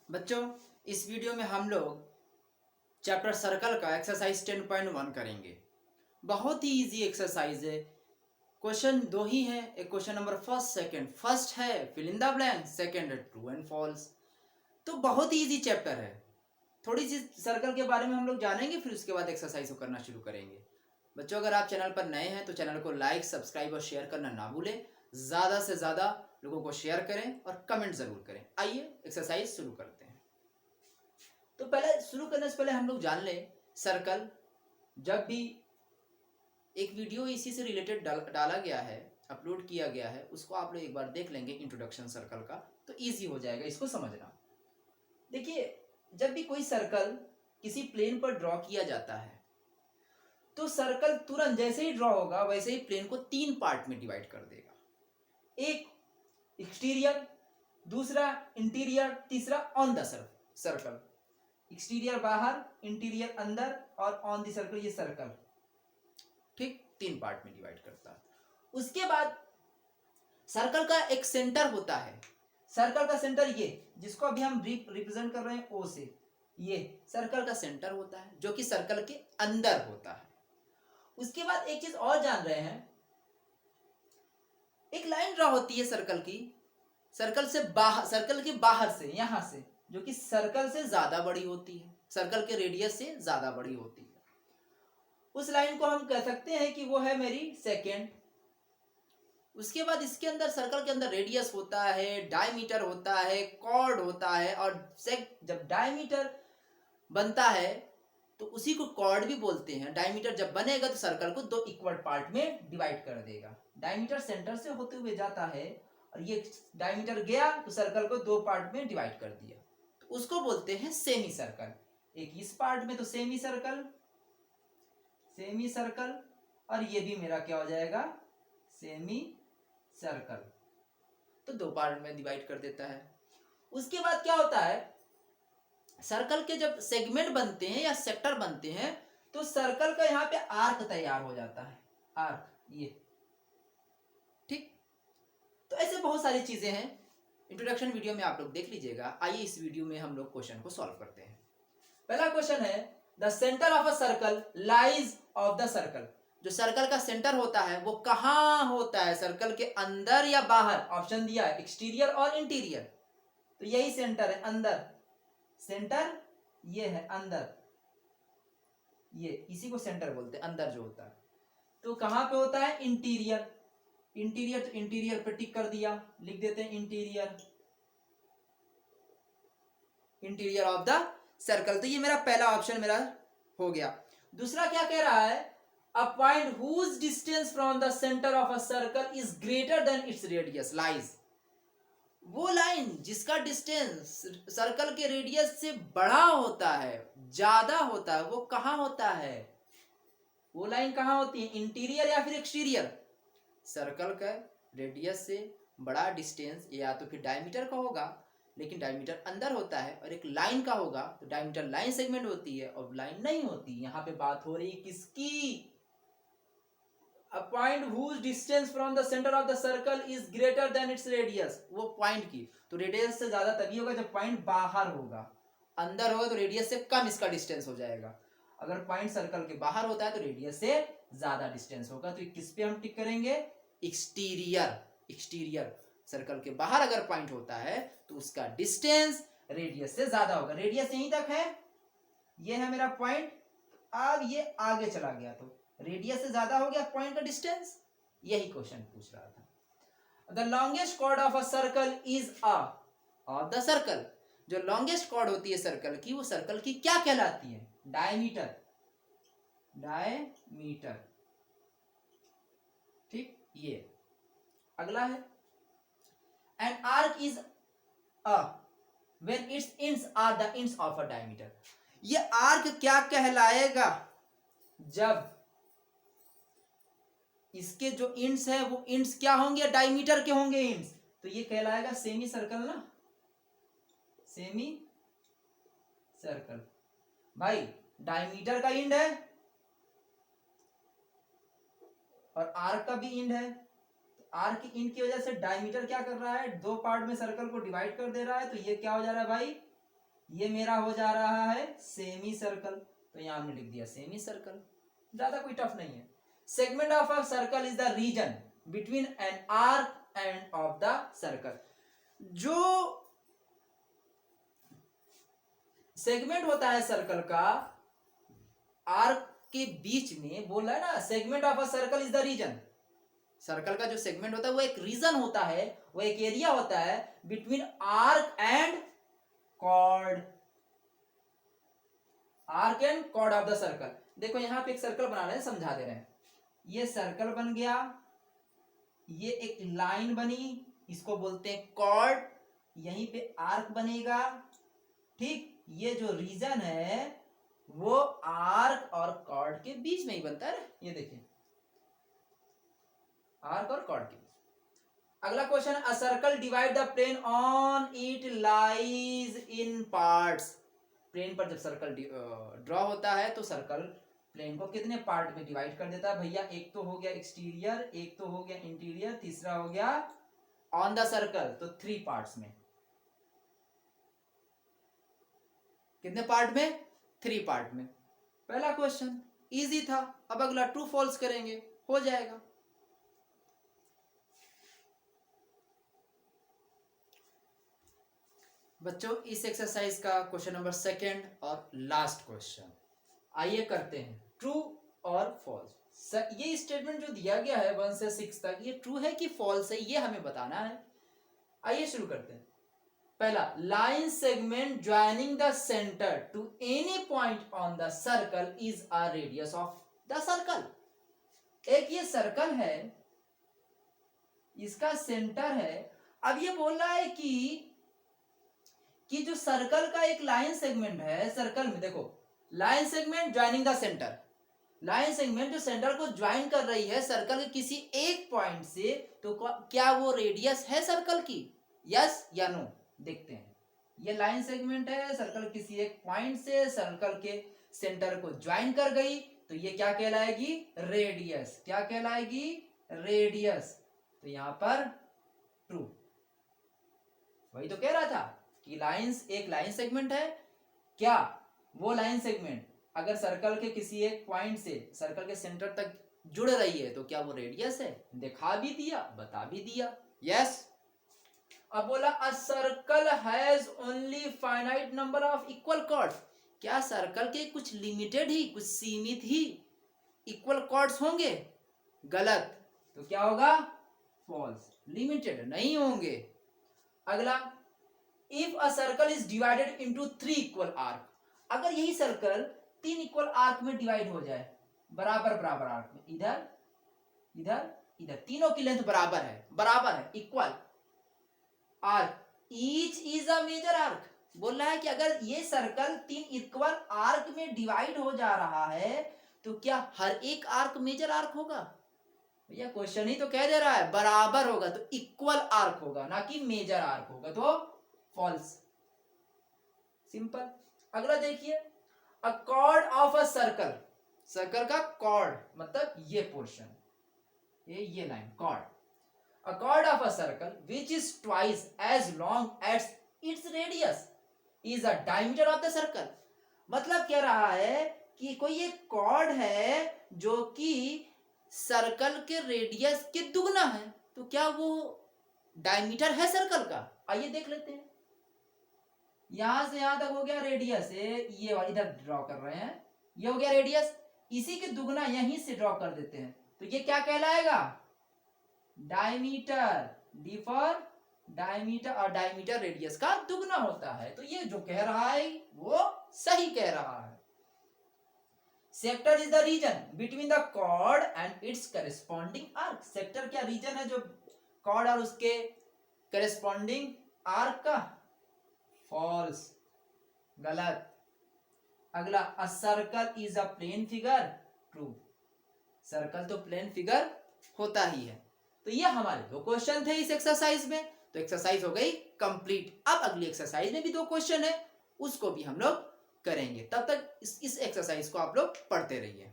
बच्चों, इस वीडियो में हम लोग चैप्टर सर्कल का एक्सरसाइज 10.1 करेंगे। बहुत ही इजी एक्सरसाइज है। क्वेश्चन दो ही हैं, एक question number first second. First है fill in the blank, second है ट्रू एंड फॉल्स। तो बहुत ही इजी चैप्टर है। थोड़ी सी सर्कल के बारे में हम लोग जानेंगे, फिर उसके बाद एक्सरसाइज को करना शुरू करेंगे। बच्चों, अगर आप चैनल पर नए हैं तो चैनल को लाइक, सब्सक्राइब और शेयर करना ना भूलें। ज़्यादा से ज़्यादा लोगों को शेयर करें और कमेंट ज़रूर करें। आइए एक्सरसाइज शुरू करते हैं। तो पहले शुरू करने से पहले हम लोग जान लें, सर्कल जब भी एक वीडियो इसी से रिलेटेड डाला गया है, अपलोड किया गया है, उसको आप लोग एक बार देख लेंगे इंट्रोडक्शन सर्कल का, तो इजी हो जाएगा इसको समझना। देखिए, जब भी कोई सर्कल किसी प्लेन पर ड्रॉ किया जाता है तो सर्कल तुरंत जैसे ही ड्रॉ होगा वैसे ही प्लेन को 3 पार्ट में डिवाइड कर देगा। एक एक्सटीरियर, दूसरा इंटीरियर, तीसरा ऑन द सर्कल। एक्सटीरियर बाहर, इंटीरियर अंदर और ऑन द सर्कल ये सर्कल। ठीक, 3 पार्ट में डिवाइड करता है। उसके बाद सर्कल का एक सेंटर होता है। सर्कल का सेंटर ये, जिसको अभी हम रिप्रेजेंट कर रहे हैं ओ से, ये सर्कल का सेंटर होता है जो कि सर्कल के अंदर होता है। उसके बाद एक चीज और जान रहे हैं, एक लाइन ड्रॉ होती है सर्कल की, सर्कल से बाहर, सर्कल के बाहर से, यहां से, जो कि सर्कल से ज्यादा बड़ी होती है, सर्कल के रेडियस से ज्यादा बड़ी होती है। उस लाइन को हम कह सकते हैं कि वो है मेरी सेकेंड। उसके बाद इसके अंदर, सर्कल के अंदर रेडियस होता है, डायमीटर होता है, कॉर्ड होता है, और जब डायमीटर बनता है तो उसी को कॉर्ड भी बोलते हैं। डायमीटर जब बनेगा तो सर्कल को 2 इक्वल पार्ट में डिवाइड कर देगा। डायमीटर सेंटर से होते हुए जाता है और ये डायमीटर गया तो सर्कल को 2 पार्ट में डिवाइड कर दिया, तो उसको बोलते हैं सेमी सर्कल। एक इस पार्ट में तो सेमी सर्कल, सेमी सर्कल, और ये भी मेरा क्या हो जाएगा, सेमी सर्कल। तो 2 पार्ट में डिवाइड कर देता है। उसके बाद क्या होता है, सर्कल के जब सेगमेंट बनते हैं या सेक्टर बनते हैं तो सर्कल का यहाँ पे आर्क तैयार हो जाता है, आर्क, ये। ठीक, तो ऐसे बहुत सारी चीजें हैं, इंट्रोडक्शन वीडियो में आप लोग देख लीजिएगा। आइए इस वीडियो में हम लोग क्वेश्चन को सॉल्व करते हैं। पहला क्वेश्चन है, the centre of a circle lies of the circle. जो सर्कल का सेंटर होता है वो कहाँ होता है, सर्कल के अंदर या बाहर? ऑप्शन दिया है एक्सटीरियर और इंटीरियर, तो यही सेंटर है, अंदर। सेंटर ये है अंदर, ये इसी को सेंटर बोलते हैं, अंदर जो होता है। तो कहां पे होता है, इंटीरियर। इंटीरियर, तो इंटीरियर पे टिक कर दिया, लिख देते हैं interior, interior of the circle. तो ये मेरा पहला ऑप्शन मेरा हो गया। दूसरा क्या कह रहा है, a point whose distance from the centre of a circle is greater than its radius lies. वो लाइन जिसका डिस्टेंस सर्कल के रेडियस से बड़ा होता है, ज्यादा होता है, वो कहां होता है? वो लाइन कहां होती है, इंटीरियर या फिर एक्सटीरियर? सर्कल का रेडियस से बड़ा डिस्टेंस या तो फिर डायमीटर का होगा, लेकिन डायमीटर अंदर होता है, और एक लाइन का होगा तो डायमीटर लाइन सेगमेंट होती है और लाइन नहीं होती। यहां पे बात हो रही है किसकी, a point whose distance from the center of the circle is greater than its radius। वो पॉइंट की, तो रेडियस से ज्यादा तभी होगा जब पॉइंट बाहर होगा, अंदर होगा तो रेडियस से कम इसका डिस्टेंस हो जाएगा। अगर पॉइंट सर्कल के बाहर होता है तो रेडियस से ज्यादा डिस्टेंस होगा। तो किस पे हम टिक करेंगे, एक्सटीरियर। एक्सटीरियर, सर्कल के बाहर अगर पॉइंट होता है तो उसका डिस्टेंस रेडियस से ज्यादा होगा। रेडियस यहीं तक है, ये है मेरा पॉइंट, अब ये आगे चला गया तो रेडियस से ज्यादा हो गया पॉइंट का डिस्टेंस। यही क्वेश्चन पूछ रहा था। The longest chord of a circle is a, of the circle, जो लॉन्गेस्ट कॉर्ड होती है सर्कल की, वो सर्कल की क्या कहलाती है, डायमीटर। डायमीटर, ठीक, ये अगला है। An arc is a when its ends are the ends of a diameter. ये आर्क क्या कहलाएगा, जब इसके जो इंड्स है वो इंड्स क्या होंगे, डायमीटर के होंगे इंड्स, तो ये कहलाएगा सेमी सर्कल ना, सेमी सर्कल। भाई डायमीटर का इंड है और आर्क का भी इंड है, तो आर्क की इंड की वजह से डायमीटर क्या कर रहा है, 2 पार्ट में सर्कल को डिवाइड कर दे रहा है, तो ये क्या हो जा रहा है भाई, ये मेरा हो जा रहा है सेमी सर्कल, तो यहां हमने लिख दिया सेमी सर्कल, ज्यादा कोई टफ नहीं है। Segment of a circle is the region between an arc end of the circle. जो सेगमेंट होता है सर्कल का आर्क के बीच में, बोल रहा है ना, segment of a circle is the region. Circle का जो सेगमेंट होता है वो एक रीजन होता है, वो एक एरिया होता है between arc and chord, arc and chord of the circle. देखो यहां पे एक सर्कल बना रहे हैं, समझा दे रहे हैं। ये सर्कल बन गया, ये एक लाइन बनी, इसको बोलते हैं कॉर्ड, यहीं पे आर्क बनेगा, ठीक। ये जो रीजन है वो आर्क और कॉर्ड के बीच में ही बनता है, ये देखिए आर्क और कॉर्ड के। अगला question, a circle divide the plane on it lies in parts. Plane पर जब सर्कल ड्रॉ होता है तो सर्कल प्लेन को कितने पार्ट में डिवाइड कर देता है भैया? एक तो हो गया एक्सटीरियर, एक तो हो गया इंटीरियर, तीसरा हो गया ऑन द सर्कल, तो 3 पार्ट्स में। कितने पार्ट में? 3 पार्ट में। पहला क्वेश्चन इजी था। अब अगला ट्रू फॉल्स करेंगे, हो जाएगा। बच्चों इस एक्सरसाइज का क्वेश्चन नंबर 2 और लास्ट क्वेश्चन, आइए करते हैं ट्रू और फॉल्स। ये स्टेटमेंट जो दिया गया है 1 से 6 तक, ये ट्रू है कि फॉल्स है, ये हमें बताना है। आइए शुरू करते हैं। पहला, line segment joining the centre to any point on the circle is a radius of the circle. एक ये सर्कल है, इसका सेंटर है। अब ये बोल रहा है कि जो सर्कल का एक लाइन सेगमेंट है, सर्कल में देखो line segment joining the centre, line segment जो सेंटर को ज्वाइन कर रही है सर्कल के किसी एक पॉइंट से, तो क्या वो रेडियस है सर्कल की? यस या नो, देखते हैं। ये लाइन सेगमेंट है, सर्कल किसी एक पॉइंट से सर्कल के सेंटर को ज्वाइन कर गई, तो ये क्या कहलाएगी? रेडियस। क्या कहलाएगी? रेडियस। तो यहां पर ट्रू, वही तो कह रहा था कि लाइंस एक लाइन सेगमेंट है, क्या वो लाइन सेगमेंट अगर सर्कल के किसी एक पॉइंट से सर्कल के सेंटर तक जुड़ रही है तो क्या वो रेडियस है? दिखा भी दिया, बता भी दिया, यस। अब बोला a circle has only finite number of equal chords. क्या सर्कल के कुछ लिमिटेड ही, कुछ सीमित ही इक्वल कॉर्ड्स होंगे? गलत। तो क्या होगा? फॉल्स, लिमिटेड नहीं होंगे। अगला, if a circle is divided into 3 equal arc. अगर यही सर्कल 3 इक्वल आर्क में डिवाइड हो जाए, बराबर बराबर आर्क में, इधर इधर इधर, तीनों की लेंथ बराबर है, equal arc, each is a major arc. बोल रहा है कि अगर ये सर्कल 3 इक्वल आर्क में डिवाइड हो जा रहा है तो क्या हर एक आर्क मेजर आर्क होगा? भैया क्वेश्चन ही तो कह दे रहा है बराबर होगा, तो इक्वल आर्क होगा, ना कि मेजर आर्क होगा, तो फॉल्स, सिंपल। अगला देखिए, a chord of a circle, circle का कॉर्ड मतलब ये पोर्शन, ये line chord, a chord of a circle which is twice as long as its radius is a diameter of the circle. मतलब कह रहा है कि कोई एक कॉर्ड है जो कि सर्कल के रेडियस के दुगना है, तो क्या वो डायमीटर है सर्कल का? आइए देख लेते हैं। यहां से यहां तक हो गया रेडियस, ये वाला इधर ड्रॉ कर रहे हैं, ये हो गया रेडियस, इसी के दुगना यहीं से ड्रॉ कर देते हैं, तो ये क्या कहलाएगा? डायमीटर। डी फॉर डायमीटर, और डायमीटर रेडियस का दुगना होता है, तो ये जो कह रहा है वो सही कह रहा है। Sector is the region between the chord and its corresponding arc. Sector क्या रीजन है जो कॉर्ड और उसके करेस्पॉन्डिंग आर्क का? फॉल्स, गलत। अगला, a circle is a plane figure. True, circle तो प्लेन फिगर होता ही है। तो ये हमारे 2 क्वेश्चन थे इस एक्सरसाइज में, तो एक्सरसाइज हो गई कंप्लीट। अब अगली एक्सरसाइज में भी 2 क्वेश्चन है, उसको भी हम लोग करेंगे। तब तक इस एक्सरसाइज को आप लोग पढ़ते रहिए।